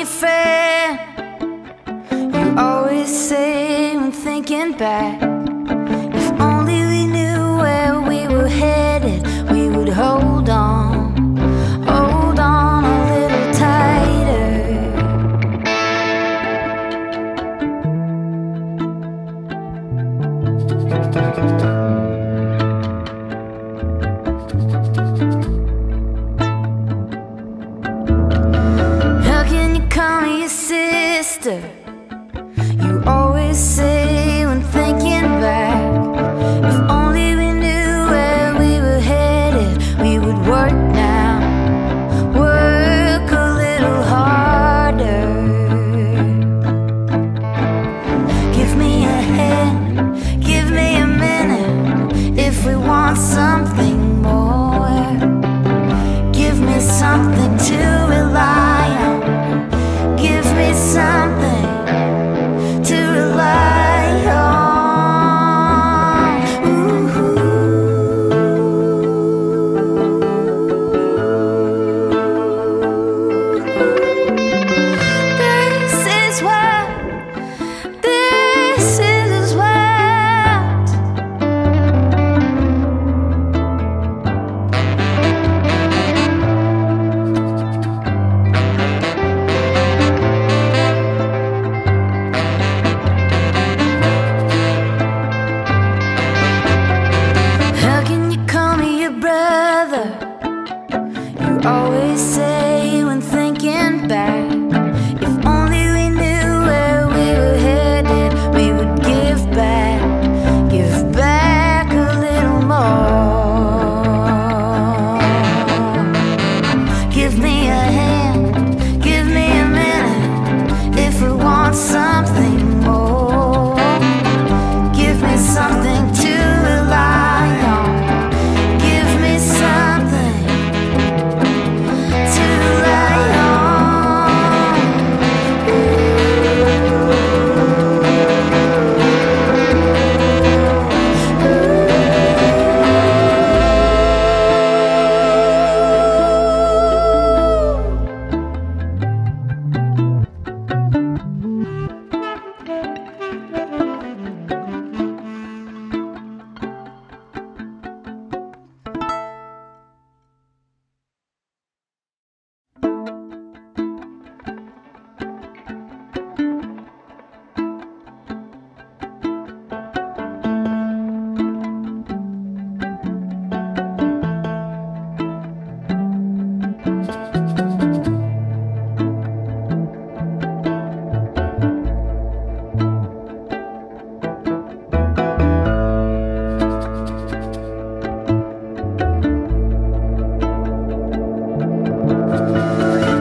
your friend. You always say when thinking back, if only we knew where we were headed, we would hold on a little tighter. How can you call me your sister? You always say when thinking back, if only we knew where we were headed, we would work now, work a little harder. Give me a hand, give me a minute, if we want something more. Give me something to rely on, give me something to rely on. Ooh. This is what How can you call me your brother? You always say when thinking back, if only we knew where we were headed, we would give back a little more. Give me a hand, give me a minute, if we want something more. Give me something to rely on, give me something to rely on.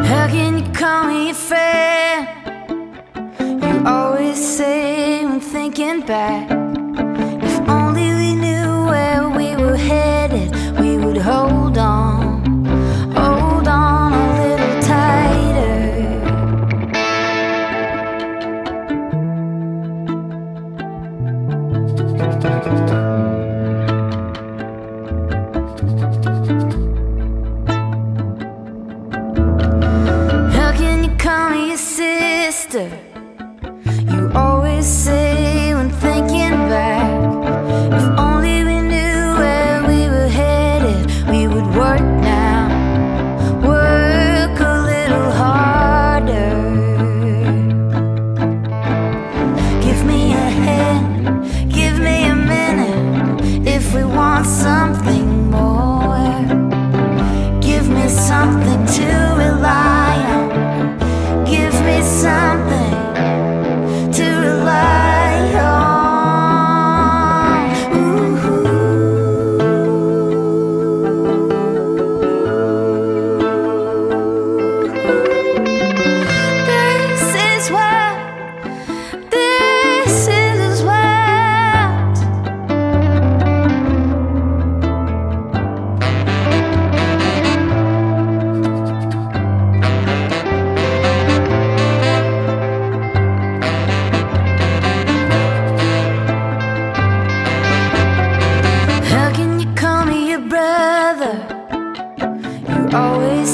How can you call me your friend? You always say when thinking back, if only we knew where we were headed, we would hold on a little tighter. How can you call me your sister? You always say when thinking back, if only we knew where we were headed, we would work now, work a little harder. Give me a hand, give me a minute, if we want something more. Give me something to rely on, give me something to rely on. Ooh. This is what How can you call me your brother? You always